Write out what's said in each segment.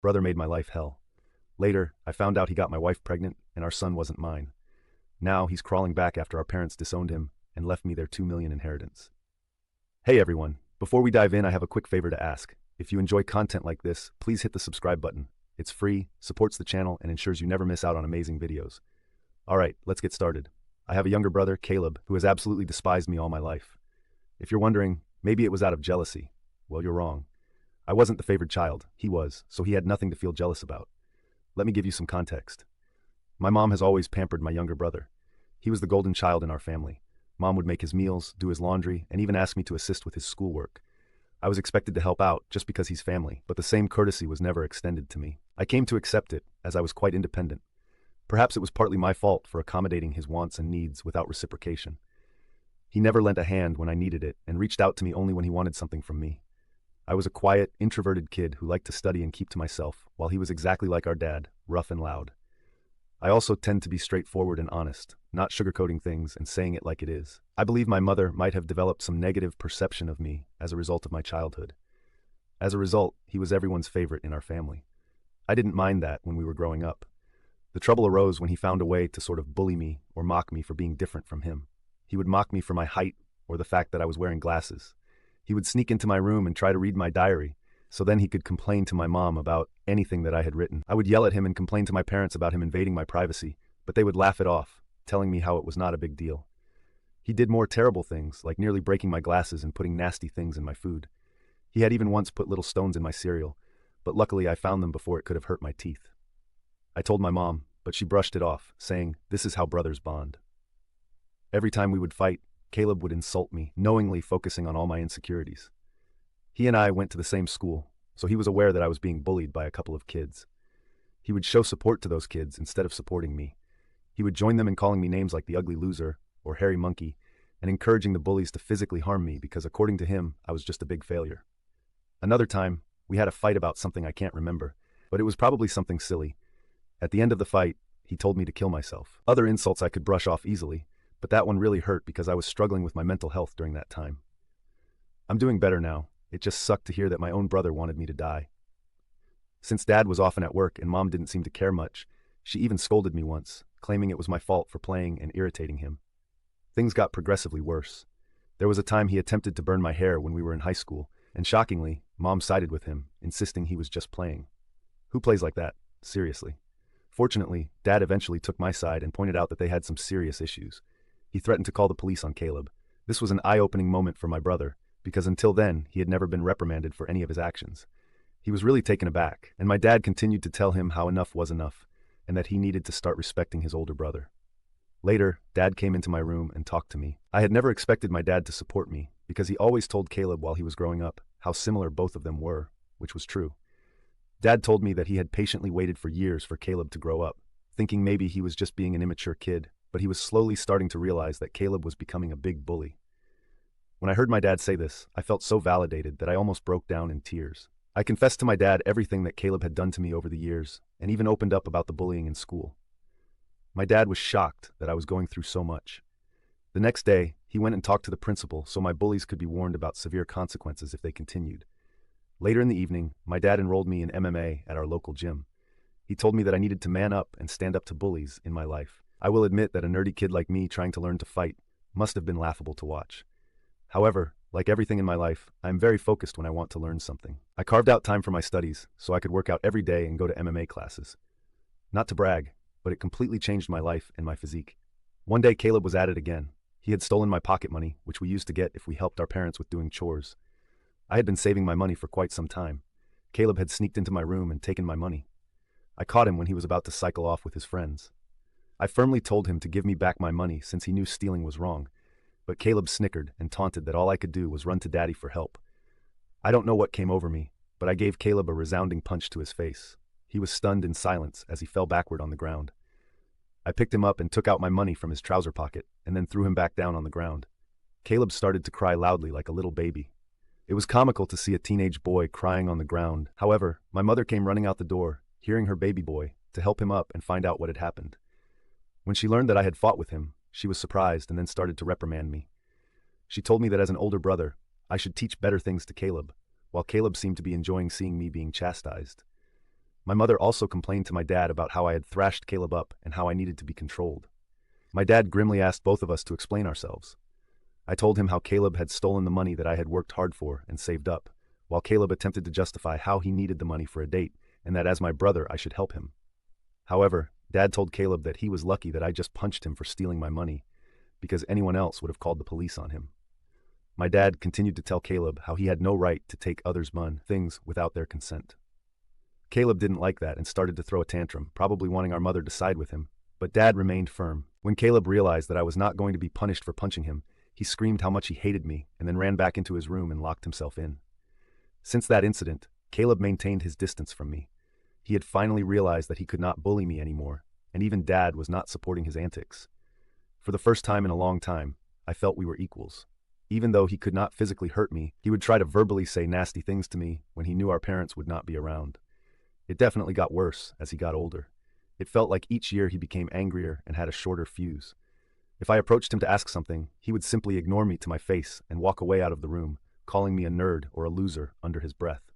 brother made my life hell. Later, I found out he got my wife pregnant and our son wasn't mine. Now he's crawling back after our parents disowned him and left me their $2 million inheritance. Hey everyone, before we dive in, I have a quick favor to ask. If you enjoy content like this, please hit the subscribe button. It's free, supports the channel, and ensures you never miss out on amazing videos. Alright, let's get started. I have a younger brother, Caleb, who has absolutely despised me all my life. If you're wondering, maybe it was out of jealousy. Well, you're wrong. I wasn't the favored child, he was, so he had nothing to feel jealous about. Let me give you some context. My mom has always pampered my younger brother. He was the golden child in our family. Mom would make his meals, do his laundry, and even ask me to assist with his schoolwork. I was expected to help out just because he's family, but the same courtesy was never extended to me. I came to accept it, as I was quite independent. Perhaps it was partly my fault for accommodating his wants and needs without reciprocation. He never lent a hand when I needed it and reached out to me only when he wanted something from me. I was a quiet, introverted kid who liked to study and keep to myself, while he was exactly like our dad, rough and loud. I also tend to be straightforward and honest, not sugarcoating things and saying it like it is. I believe my mother might have developed some negative perception of me as a result of my childhood. As a result, he was everyone's favorite in our family. I didn't mind that when we were growing up. The trouble arose when he found a way to sort of bully me or mock me for being different from him. He would mock me for my height or the fact that I was wearing glasses. He would sneak into my room and try to read my diary, so then he could complain to my mom about anything that I had written. I would yell at him and complain to my parents about him invading my privacy, but they would laugh it off, telling me how it was not a big deal. He did more terrible things, like nearly breaking my glasses and putting nasty things in my food. He had even once put little stones in my cereal, but luckily I found them before it could have hurt my teeth. I told my mom, but she brushed it off, saying, "This is how brothers bond." Every time we would fight, Caleb would insult me, knowingly focusing on all my insecurities. He and I went to the same school, so he was aware that I was being bullied by a couple of kids. He would show support to those kids instead of supporting me. He would join them in calling me names like the ugly loser or hairy monkey and encouraging the bullies to physically harm me because according to him, I was just a big failure. Another time, we had a fight about something I can't remember, but it was probably something silly. At the end of the fight, he told me to kill myself. Other insults I could brush off easily, but that one really hurt because I was struggling with my mental health during that time. I'm doing better now. It just sucked to hear that my own brother wanted me to die. Since Dad was often at work and Mom didn't seem to care much, she even scolded me once, claiming it was my fault for playing and irritating him. Things got progressively worse. There was a time he attempted to burn my hair when we were in high school, and shockingly, Mom sided with him, insisting he was just playing. Who plays like that? Seriously. Fortunately, Dad eventually took my side and pointed out that they had some serious issues. He threatened to call the police on Caleb. This was an eye-opening moment for my brother, because until then, he had never been reprimanded for any of his actions. He was really taken aback, and my dad continued to tell him how enough was enough, and that he needed to start respecting his older brother. Later, Dad came into my room and talked to me. I had never expected my dad to support me, because he always told Caleb while he was growing up how similar both of them were, which was true. Dad told me that he had patiently waited for years for Caleb to grow up, thinking maybe he was just being an immature kid, but he was slowly starting to realize that Caleb was becoming a big bully. When I heard my dad say this, I felt so validated that I almost broke down in tears. I confessed to my dad everything that Caleb had done to me over the years, and even opened up about the bullying in school. My dad was shocked that I was going through so much. The next day, he went and talked to the principal so my bullies could be warned about severe consequences if they continued. Later in the evening, my dad enrolled me in MMA at our local gym. He told me that I needed to man up and stand up to bullies in my life. I will admit that a nerdy kid like me trying to learn to fight must have been laughable to watch. However, like everything in my life, I am very focused when I want to learn something. I carved out time for my studies so I could work out every day and go to MMA classes. Not to brag, but it completely changed my life and my physique. One day Caleb was at it again. He had stolen my pocket money, which we used to get if we helped our parents with doing chores. I had been saving my money for quite some time. Caleb had sneaked into my room and taken my money. I caught him when he was about to cycle off with his friends. I firmly told him to give me back my money since he knew stealing was wrong, but Caleb snickered and taunted that all I could do was run to Daddy for help. I don't know what came over me, but I gave Caleb a resounding punch to his face. He was stunned in silence as he fell backward on the ground. I picked him up and took out my money from his trouser pocket and then threw him back down on the ground. Caleb started to cry loudly like a little baby. It was comical to see a teenage boy crying on the ground. However, my mother came running out the door, hearing her baby boy, to help him up and find out what had happened. When she learned that I had fought with him, she was surprised and then started to reprimand me. She told me that as an older brother, I should teach better things to Caleb, while Caleb seemed to be enjoying seeing me being chastised. My mother also complained to my dad about how I had thrashed Caleb up and how I needed to be controlled. My dad grimly asked both of us to explain ourselves. I told him how Caleb had stolen the money that I had worked hard for and saved up, while Caleb attempted to justify how he needed the money for a date and that as my brother I should help him. However, Dad told Caleb that he was lucky that I just punched him for stealing my money, because anyone else would have called the police on him. My dad continued to tell Caleb how he had no right to take others' things without their consent. Caleb didn't like that and started to throw a tantrum, probably wanting our mother to side with him, but Dad remained firm. When Caleb realized that I was not going to be punished for punching him, he screamed how much he hated me and then ran back into his room and locked himself in. Since that incident, Caleb maintained his distance from me. He had finally realized that he could not bully me anymore, and even Dad was not supporting his antics. For the first time in a long time, I felt we were equals. Even though he could not physically hurt me, he would try to verbally say nasty things to me when he knew our parents would not be around. It definitely got worse as he got older. It felt like each year he became angrier and had a shorter fuse. If I approached him to ask something, he would simply ignore me to my face and walk away out of the room, calling me a nerd or a loser under his breath.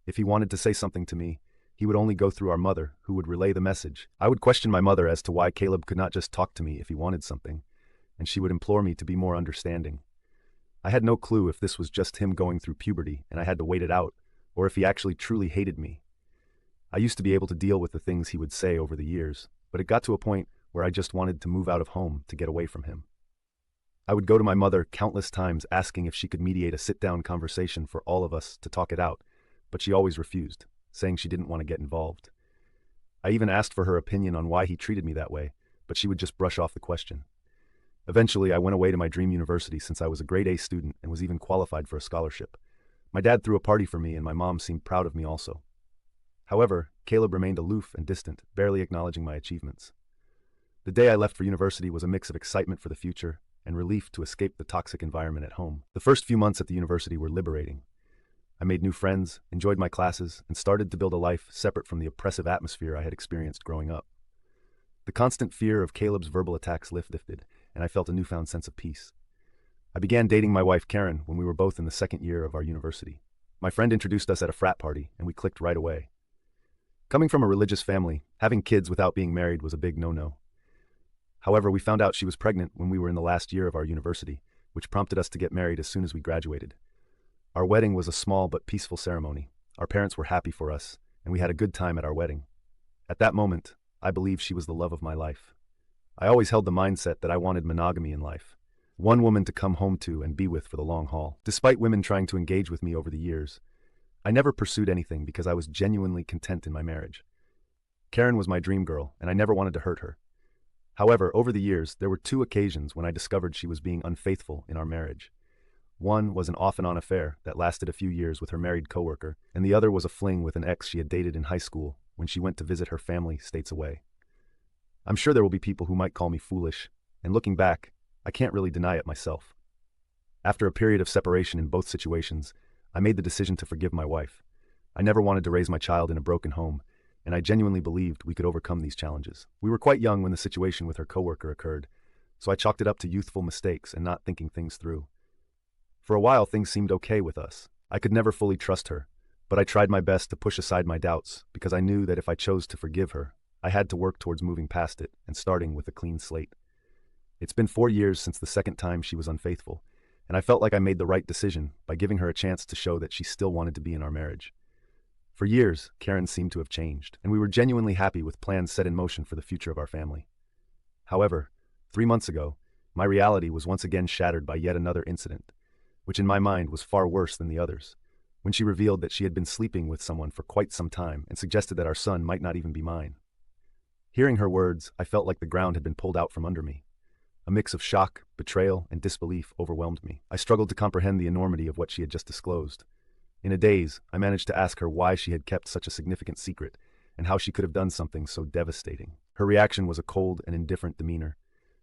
If he wanted to say something to me, he would only go through our mother, who would relay the message. I would question my mother as to why Caleb could not just talk to me if he wanted something, and she would implore me to be more understanding. I had no clue if this was just him going through puberty and I had to wait it out, or if he actually truly hated me. I used to be able to deal with the things he would say over the years, but it got to a point where I just wanted to move out of home to get away from him. I would go to my mother countless times asking if she could mediate a sit-down conversation for all of us to talk it out, but she always refused, saying she didn't want to get involved. I even asked for her opinion on why he treated me that way, but she would just brush off the question. Eventually, I went away to my dream university since I was a grade A student and was even qualified for a scholarship. My dad threw a party for me and my mom seemed proud of me also. However, Caleb remained aloof and distant, barely acknowledging my achievements. The day I left for university was a mix of excitement for the future and relief to escape the toxic environment at home. The first few months at the university were liberating. I made new friends, enjoyed my classes, and started to build a life separate from the oppressive atmosphere I had experienced growing up. The constant fear of Caleb's verbal attacks lifted, and I felt a newfound sense of peace. I began dating my wife Karen when we were both in the second year of our university. My friend introduced us at a frat party, and we clicked right away. Coming from a religious family, having kids without being married was a big no-no. However, we found out she was pregnant when we were in the last year of our university, which prompted us to get married as soon as we graduated. Our wedding was a small but peaceful ceremony. Our parents were happy for us, and we had a good time at our wedding. At that moment, I believed she was the love of my life. I always held the mindset that I wanted monogamy in life. One woman to come home to and be with for the long haul. Despite women trying to engage with me over the years, I never pursued anything because I was genuinely content in my marriage. Karen was my dream girl, and I never wanted to hurt her. However, over the years, there were 2 occasions when I discovered she was being unfaithful in our marriage. One was an off-and-on affair that lasted a few years with her married coworker, and the other was a fling with an ex she had dated in high school when she went to visit her family states away. I'm sure there will be people who might call me foolish, and looking back, I can't really deny it myself. After a period of separation in both situations, I made the decision to forgive my wife. I never wanted to raise my child in a broken home, and I genuinely believed we could overcome these challenges. We were quite young when the situation with her coworker occurred, so I chalked it up to youthful mistakes and not thinking things through. For a while, things seemed okay with us. I could never fully trust her, but I tried my best to push aside my doubts because I knew that if I chose to forgive her, I had to work towards moving past it and starting with a clean slate. It's been 4 years since the second time she was unfaithful, and I felt like I made the right decision by giving her a chance to show that she still wanted to be in our marriage. For years, Karen seemed to have changed, and we were genuinely happy with plans set in motion for the future of our family. However, 3 months ago, my reality was once again shattered by yet another incident, which in my mind was far worse than the others, when she revealed that she had been sleeping with someone for quite some time and suggested that our son might not even be mine. Hearing her words, I felt like the ground had been pulled out from under me. A mix of shock, betrayal, and disbelief overwhelmed me. I struggled to comprehend the enormity of what she had just disclosed. In a daze, I managed to ask her why she had kept such a significant secret and how she could have done something so devastating. Her reaction was a cold and indifferent demeanor.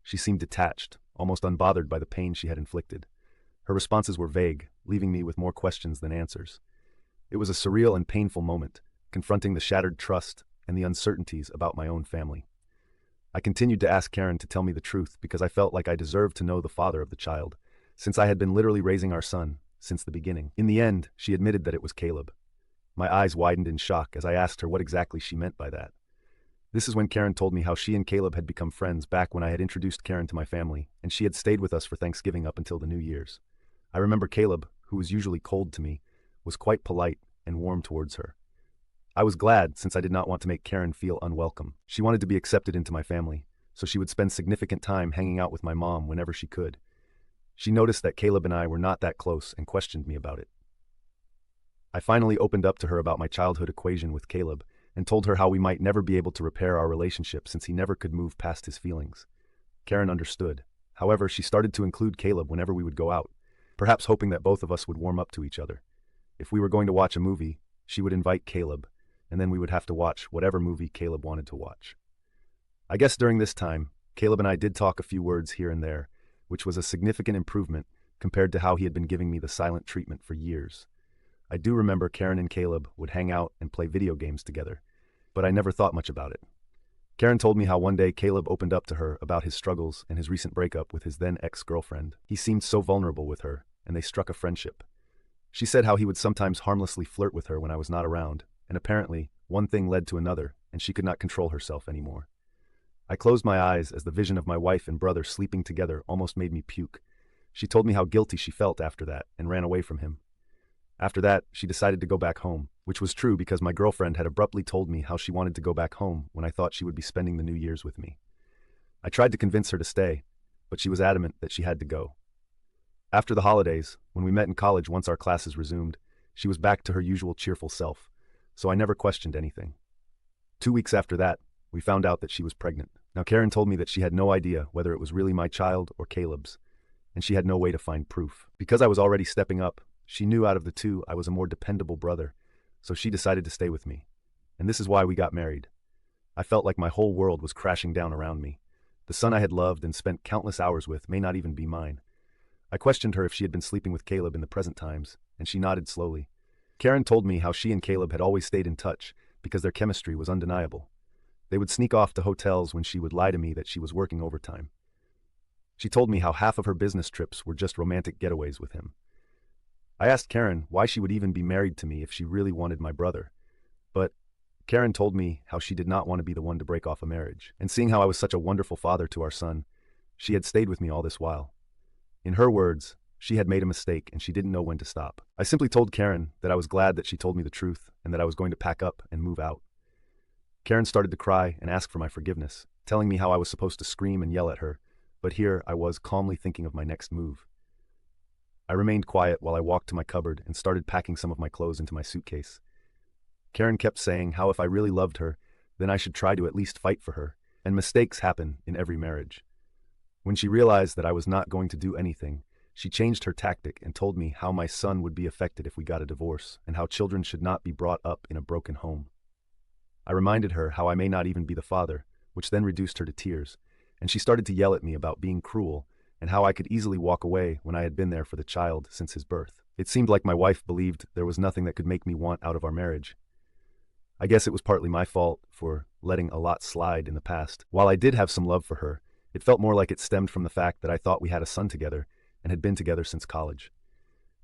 She seemed detached, almost unbothered by the pain she had inflicted. Her responses were vague, leaving me with more questions than answers. It was a surreal and painful moment, confronting the shattered trust and the uncertainties about my own family. I continued to ask Karen to tell me the truth because I felt like I deserved to know the father of the child, since I had been literally raising our son since the beginning. In the end, she admitted that it was Caleb. My eyes widened in shock as I asked her what exactly she meant by that. This is when Karen told me how she and Caleb had become friends back when I had introduced Karen to my family, and she had stayed with us for Thanksgiving up until the New Year's. I remember Caleb, who was usually cold to me, was quite polite and warm towards her. I was glad, since I did not want to make Karen feel unwelcome. She wanted to be accepted into my family, so she would spend significant time hanging out with my mom whenever she could. She noticed that Caleb and I were not that close and questioned me about it. I finally opened up to her about my childhood equation with Caleb and told her how we might never be able to repair our relationship since he never could move past his feelings. Karen understood. However, she started to include Caleb whenever we would go out, perhaps hoping that both of us would warm up to each other. If we were going to watch a movie, she would invite Caleb, and then we would have to watch whatever movie Caleb wanted to watch. I guess during this time, Caleb and I did talk a few words here and there, which was a significant improvement compared to how he had been giving me the silent treatment for years. I do remember Karen and Caleb would hang out and play video games together, but I never thought much about it. Karen told me how one day Caleb opened up to her about his struggles and his recent breakup with his then ex-girlfriend. He seemed so vulnerable with her, and they struck a friendship. She said how he would sometimes harmlessly flirt with her when I was not around, and apparently, one thing led to another, and she could not control herself anymore. I closed my eyes as the vision of my wife and brother sleeping together almost made me puke. She told me how guilty she felt after that and ran away from him. After that, she decided to go back home, which was true because my girlfriend had abruptly told me how she wanted to go back home when I thought she would be spending the New Year's with me. I tried to convince her to stay, but she was adamant that she had to go. After the holidays, when we met in college once our classes resumed, she was back to her usual cheerful self, so I never questioned anything. 2 weeks after that, we found out that she was pregnant. Now Karen told me that she had no idea whether it was really my child or Caleb's, and she had no way to find proof. Because I was already stepping up, she knew out of the two I was a more dependable brother, so she decided to stay with me. And this is why we got married. I felt like my whole world was crashing down around me. The son I had loved and spent countless hours with may not even be mine. I questioned her if she had been sleeping with Caleb in the present times, and she nodded slowly. Karen told me how she and Caleb had always stayed in touch because their chemistry was undeniable. They would sneak off to hotels when she would lie to me that she was working overtime. She told me how half of her business trips were just romantic getaways with him. I asked Karen why she would even be married to me if she really wanted my brother. But Karen told me how she did not want to be the one to break off a marriage. And seeing how I was such a wonderful father to our son, she had stayed with me all this while. In her words, she had made a mistake and she didn't know when to stop. I simply told Karen that I was glad that she told me the truth and that I was going to pack up and move out. Karen started to cry and ask for my forgiveness, telling me how I was supposed to scream and yell at her, but here I was calmly thinking of my next move. I remained quiet while I walked to my cupboard and started packing some of my clothes into my suitcase. Karen kept saying how if I really loved her, then I should try to at least fight for her, and mistakes happen in every marriage. When she realized that I was not going to do anything, she changed her tactic and told me how my son would be affected if we got a divorce and how children should not be brought up in a broken home. I reminded her how I may not even be the father, which then reduced her to tears, and she started to yell at me about being cruel and how I could easily walk away when I had been there for the child since his birth. It seemed like my wife believed there was nothing that could make me want out of our marriage. I guess it was partly my fault for letting a lot slide in the past. While I did have some love for her, it felt more like it stemmed from the fact that I thought we had a son together and had been together since college.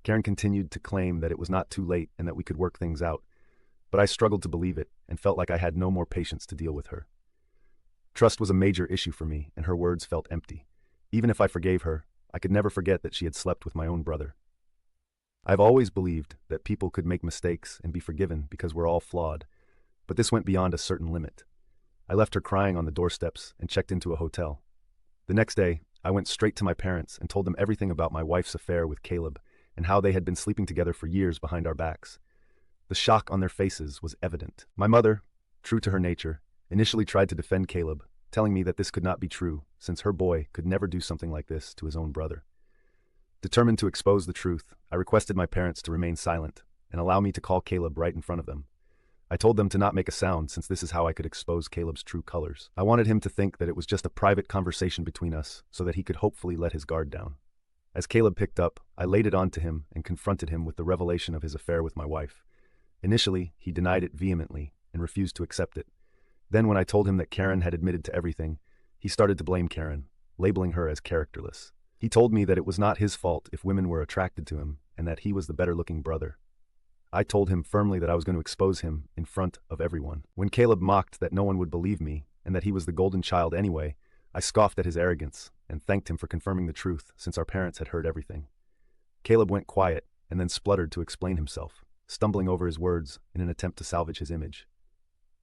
Karen continued to claim that it was not too late and that we could work things out, but I struggled to believe it and felt like I had no more patience to deal with her. Trust was a major issue for me, and her words felt empty. Even if I forgave her, I could never forget that she had slept with my own brother. I've always believed that people could make mistakes and be forgiven because we're all flawed, but this went beyond a certain limit. I left her crying on the doorsteps and checked into a hotel. The next day, I went straight to my parents and told them everything about my wife's affair with Caleb and how they had been sleeping together for years behind our backs. The shock on their faces was evident. My mother, true to her nature, initially tried to defend Caleb, telling me that this could not be true, since her boy could never do something like this to his own brother. Determined to expose the truth, I requested my parents to remain silent and allow me to call Caleb right in front of them. I told them to not make a sound since this is how I could expose Caleb's true colors. I wanted him to think that it was just a private conversation between us so that he could hopefully let his guard down. As Caleb picked up, I laid it on to him and confronted him with the revelation of his affair with my wife. Initially, he denied it vehemently and refused to accept it. Then when I told him that Karen had admitted to everything, he started to blame Karen, labeling her as characterless. He told me that it was not his fault if women were attracted to him and that he was the better-looking brother. I told him firmly that I was going to expose him in front of everyone. When Caleb mocked that no one would believe me and that he was the golden child anyway, I scoffed at his arrogance and thanked him for confirming the truth since our parents had heard everything. Caleb went quiet and then spluttered to explain himself, stumbling over his words in an attempt to salvage his image.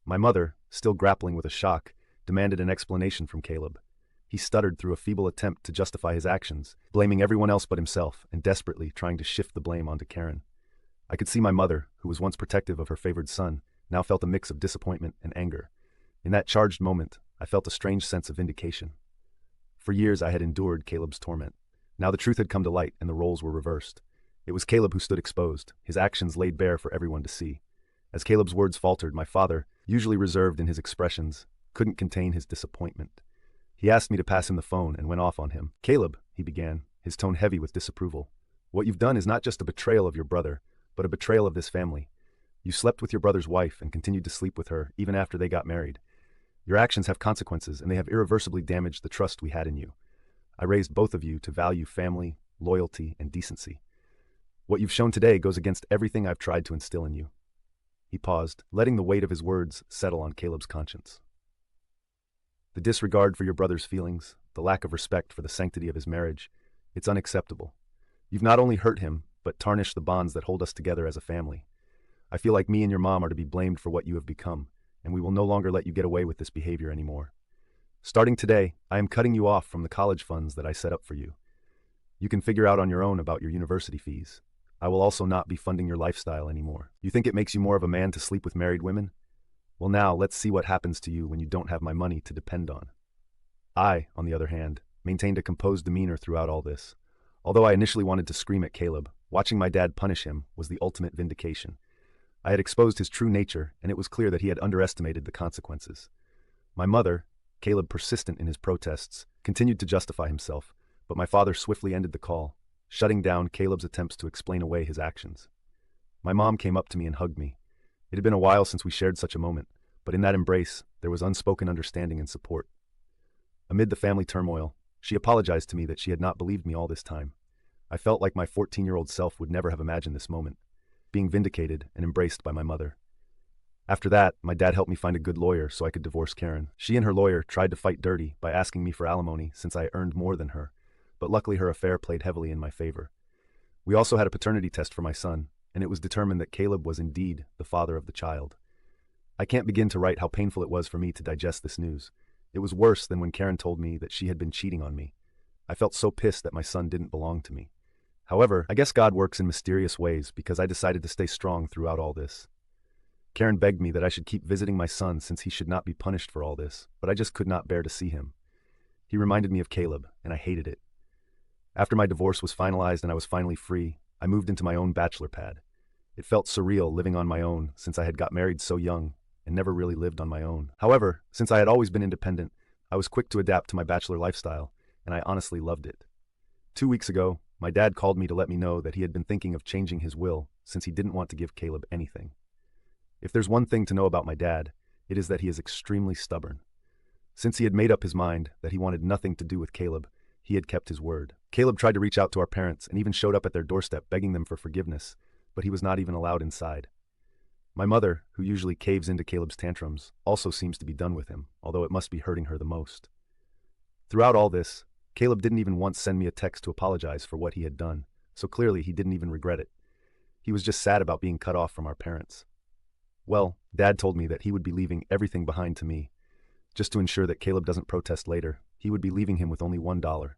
My mother, still grappling with a shock, demanded an explanation from Caleb. He stuttered through a feeble attempt to justify his actions, blaming everyone else but himself and desperately trying to shift the blame onto Karen. I could see my mother, who was once protective of her favored son, now felt a mix of disappointment and anger. In that charged moment, I felt a strange sense of vindication. For years I had endured Caleb's torment. Now the truth had come to light and the roles were reversed. It was Caleb who stood exposed, his actions laid bare for everyone to see. As Caleb's words faltered, my father, usually reserved in his expressions, couldn't contain his disappointment. He asked me to pass him the phone and went off on him. "Caleb," he began, his tone heavy with disapproval. "What you've done is not just a betrayal of your brother, but a betrayal of this family. You slept with your brother's wife and continued to sleep with her even after they got married. Your actions have consequences and they have irreversibly damaged the trust we had in you. I raised both of you to value family, loyalty, and decency. What you've shown today goes against everything I've tried to instill in you." He paused, letting the weight of his words settle on Caleb's conscience. "The disregard for your brother's feelings, the lack of respect for the sanctity of his marriage, it's unacceptable. You've not only hurt him, but tarnished the bonds that hold us together as a family. I feel like me and your mom are to be blamed for what you have become, and we will no longer let you get away with this behavior anymore. Starting today, I am cutting you off from the college funds that I set up for you. You can figure out on your own about your university fees. I will also not be funding your lifestyle anymore. You think it makes you more of a man to sleep with married women? Well, now let's see what happens to you when you don't have my money to depend on." I, on the other hand, maintained a composed demeanor throughout all this. Although I initially wanted to scream at Caleb, watching my dad punish him was the ultimate vindication. I had exposed his true nature, and it was clear that he had underestimated the consequences. My mother, Caleb persistent in his protests, continued to justify himself, but my father swiftly ended the call, shutting down Caleb's attempts to explain away his actions. My mom came up to me and hugged me. It had been a while since we shared such a moment, but in that embrace, there was unspoken understanding and support. Amid the family turmoil, she apologized to me that she had not believed me all this time. I felt like my 14-year-old self would never have imagined this moment, being vindicated and embraced by my mother. After that, my dad helped me find a good lawyer so I could divorce Karen. She and her lawyer tried to fight dirty by asking me for alimony since I earned more than her, but luckily her affair played heavily in my favor. We also had a paternity test for my son, and it was determined that Caleb was indeed the father of the child. I can't begin to write how painful it was for me to digest this news. It was worse than when Karen told me that she had been cheating on me. I felt so pissed that my son didn't belong to me. However, I guess God works in mysterious ways because I decided to stay strong throughout all this. Karen begged me that I should keep visiting my son since he should not be punished for all this, but I just could not bear to see him. He reminded me of Caleb, and I hated it. After my divorce was finalized and I was finally free, I moved into my own bachelor pad. It felt surreal living on my own since I had got married so young and never really lived on my own. However, since I had always been independent, I was quick to adapt to my bachelor lifestyle, and I honestly loved it. 2 weeks ago, my dad called me to let me know that he had been thinking of changing his will since he didn't want to give Caleb anything. If there's one thing to know about my dad, it is that he is extremely stubborn. Since he had made up his mind that he wanted nothing to do with Caleb, he had kept his word. Caleb tried to reach out to our parents and even showed up at their doorstep begging them for forgiveness, but he was not even allowed inside. My mother, who usually caves into Caleb's tantrums, also seems to be done with him, although it must be hurting her the most. Throughout all this, Caleb didn't even once send me a text to apologize for what he had done, so clearly he didn't even regret it. He was just sad about being cut off from our parents. Well, Dad told me that he would be leaving everything behind to me. Just to ensure that Caleb doesn't protest later, he would be leaving him with only $1.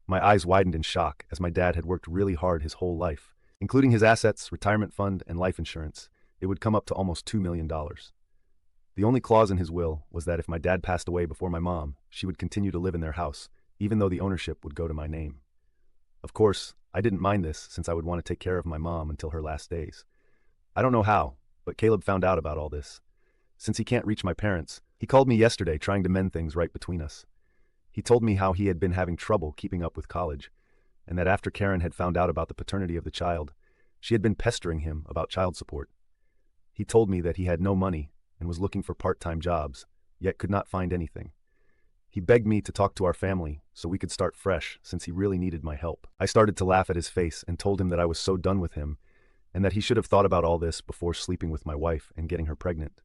My eyes widened in shock as my dad had worked really hard his whole life, including his assets, retirement fund, and life insurance. It would come up to almost $2 million. The only clause in his will was that if my dad passed away before my mom, she would continue to live in their house, even though the ownership would go to my name. Of course, I didn't mind this since I would want to take care of my mom until her last days. I don't know how, but Caleb found out about all this. Since he can't reach my parents, he called me yesterday trying to mend things right between us. He told me how he had been having trouble keeping up with college, and that after Karen had found out about the paternity of the child, she had been pestering him about child support. He told me that he had no money and was looking for part-time jobs, yet could not find anything. He begged me to talk to our family so we could start fresh since he really needed my help. I started to laugh at his face and told him that I was so done with him and that he should have thought about all this before sleeping with my wife and getting her pregnant.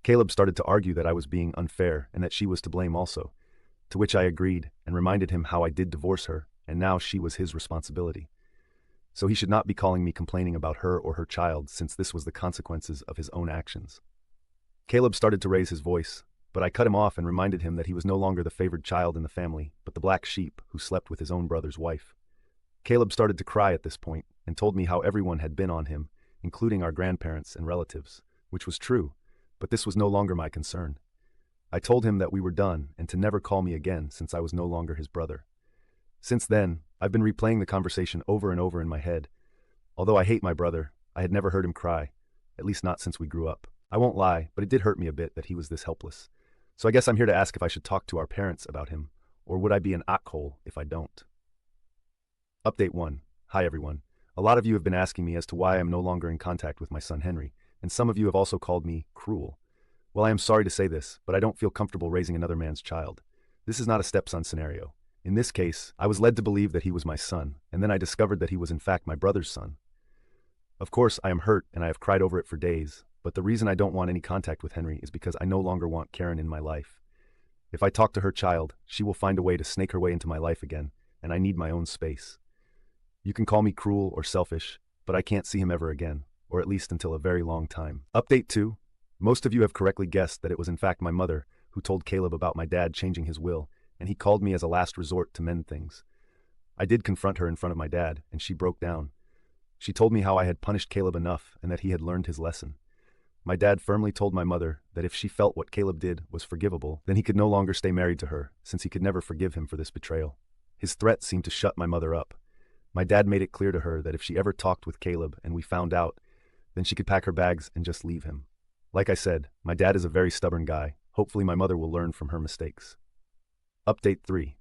Caleb started to argue that I was being unfair and that she was to blame also, to which I agreed and reminded him how I did divorce her, and now she was his responsibility. So he should not be calling me complaining about her or her child, since this was the consequences of his own actions. Caleb started to raise his voice, but I cut him off and reminded him that he was no longer the favored child in the family, but the black sheep who slept with his own brother's wife. Caleb started to cry at this point and told me how everyone had been on him, including our grandparents and relatives, which was true, but this was no longer my concern. I told him that we were done and to never call me again since I was no longer his brother. Since then, I've been replaying the conversation over and over in my head. Although I hate my brother, I had never heard him cry, at least not since we grew up. I won't lie, but it did hurt me a bit that he was this helpless. So I guess I'm here to ask if I should talk to our parents about him, or would I be an asshole if I don't? Update 1. Hi everyone. A lot of you have been asking me as to why I am no longer in contact with my son Henry, and some of you have also called me cruel. Well, I am sorry to say this, but I don't feel comfortable raising another man's child. This is not a stepson scenario. In this case, I was led to believe that he was my son, and then I discovered that he was in fact my brother's son. Of course, I am hurt and I have cried over it for days, but the reason I don't want any contact with Henry is because I no longer want Karen in my life. If I talk to her child, she will find a way to snake her way into my life again, and I need my own space. You can call me cruel or selfish, but I can't see him ever again, or at least until a very long time. Update 2. Most of you have correctly guessed that it was in fact my mother who told Caleb about my dad changing his will, and he called me as a last resort to mend things. I did confront her in front of my dad, and she broke down. She told me how I had punished Caleb enough and that he had learned his lesson. My dad firmly told my mother that if she felt what Caleb did was forgivable, then he could no longer stay married to her, since he could never forgive him for this betrayal. His threat seemed to shut my mother up. My dad made it clear to her that if she ever talked with Caleb and we found out, then she could pack her bags and just leave him. Like I said, my dad is a very stubborn guy. Hopefully my mother will learn from her mistakes. Update 3.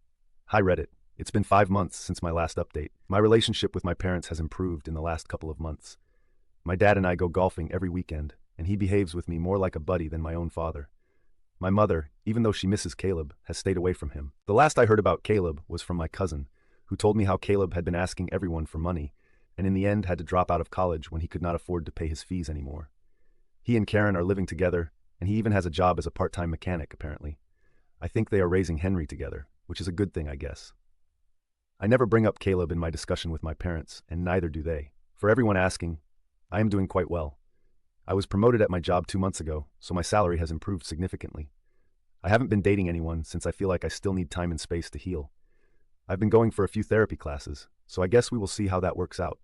Hi Reddit. It's been 5 months since my last update. My relationship with my parents has improved in the last couple of months. My dad and I go golfing every weekend, and he behaves with me more like a buddy than my own father. My mother, even though she misses Caleb, has stayed away from him. The last I heard about Caleb was from my cousin, who told me how Caleb had been asking everyone for money, and in the end had to drop out of college when he could not afford to pay his fees anymore. He and Karen are living together, and he even has a job as a part-time mechanic, apparently. I think they are raising Henry together, which is a good thing, I guess. I never bring up Caleb in my discussion with my parents, and neither do they. For everyone asking, I am doing quite well. I was promoted at my job 2 months ago, so my salary has improved significantly. I haven't been dating anyone since I feel like I still need time and space to heal. I've been going for a few therapy classes, so I guess we will see how that works out.